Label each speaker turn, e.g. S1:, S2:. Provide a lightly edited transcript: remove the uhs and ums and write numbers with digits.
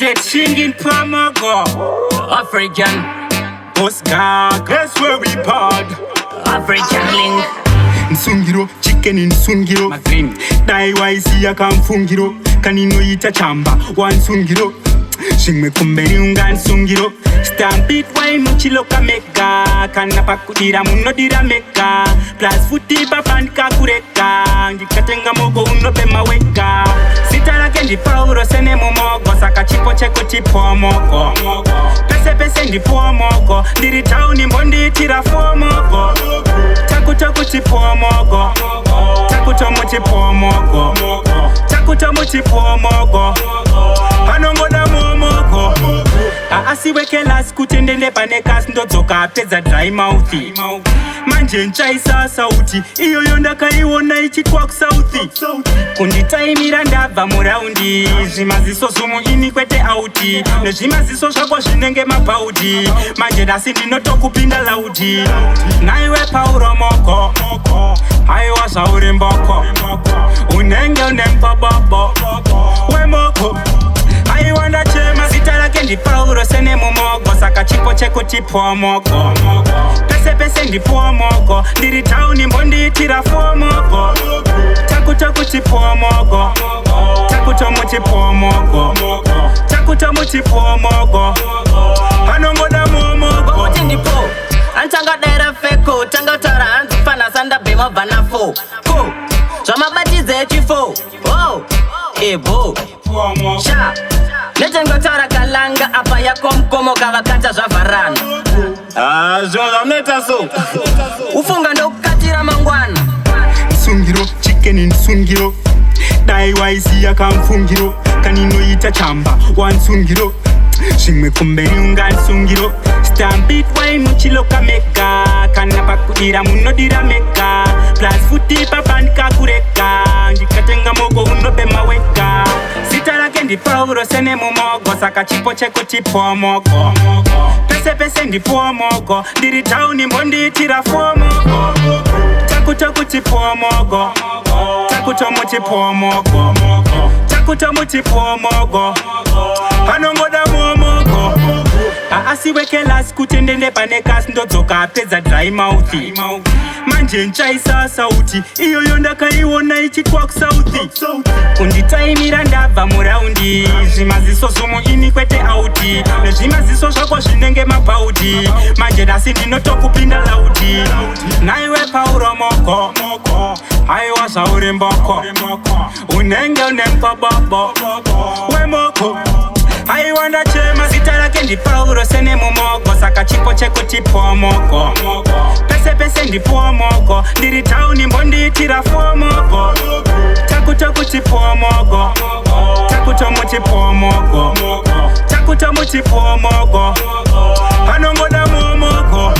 S1: United singing for Mogo. African Oscar, guess where we pod. African link Nsungiro, chicken in Sungiro. Magrin Dai waisi ya kamfungiro. Kanino ita chamba, one Sungiro. Shingme kumberi unga Nsungiro. Stampit wai muchilo kameka. Kana pakudira munodira meka. Plus futi papanika kureka. Ngikatenga mogo unope maweka. Sitara kendi pauro sene mumogo. Saka chipo cheko tipo mogo. Pese ndi po mogo. Ndiri tauni mbondi tira fo mogo. Takuto tipo mogo. Takuto tipo mogo. Takuto tipo mogo. Hanongo da mogo. Asiweke las kutendele panekas ndozoka peza dry mouthi. Manje nchaisa sauti iyo yonda kaiwona ichitwa kusauthi. Kunditaimira ndabva muraundi. Zvimaziso zumu ini kwete auti. Nezvimaziso zvako zvinenge mabhaudi. Manje ndasi ndinotokupinda lauti. Naiwe pauro moko. Haiwa zvauri mboko. Unenge unembobobo. We moko. Haiwa ndachema zita rake ndi pauro sene mumogo. Saka chipo cheko tipo mogo. Pese ndi po mogo. Ndiri tauni mbondi tira fo mogo. Takuto tipo mogo. Takuto tipo mogo. Takuto tipo mogo. Hanongo da mogo.
S2: Uti ndipo Antanga dera feko. Tanga utara anzifana sanda bema vanafo. Ko Zwamabatize chifo. Oh Ebo Sha Letengo tara kalanga apa yako mkomo kavakata zvavarana.
S1: Zvoza mneta so.
S2: Ufunga ndo kukatira mangwana.
S1: Sungiro, chicken in Sungiro. Dai waisi ya kamfungiro. Kanino ita chamba, one Sungiro. Shingme kumberi unga Sungiro. Stampit wai muchilo kameka. Kana pakudira munodira meka. Plus futi papanika kureka. Ngikatenga mogo unope maweka. Sitara kendi pauro sene mumogo. Saka chipo cheko tipo mogo. Pese ndi po mogo. Ndiri tauni mbondi tira fo mogo. Takuto tipo mogo. Takuto tipo mogo. Takuto tipo mogo. Hanongo da mogo. Asiweke las kutendele panekas ndozoka peza dry mouthi. Manje nchaisa sauti iyo yonda kaiwona ichitwa kusauthi. Kunditaimira ndabva muraundi. Zvimaziso zumu ini kwete auti. Nezvimaziso zvako zvinenge mabhaudi. Manje ndasi ndinotokupinda lauti. Naiwe pauro moko. Haiwa zvauri mboko. Unenge unembobobo. We moko. Haiwa ndachema zita rake ndi pauro sene mumogo. Saka chipo cheko tipo mogo. Pese ndi po mogo. Ndiri tauni mbondi tira fo mogo. Takuto tipo mogo. Takuto tipo mogo. Takuto tipo mogo. Hanongo da mogo.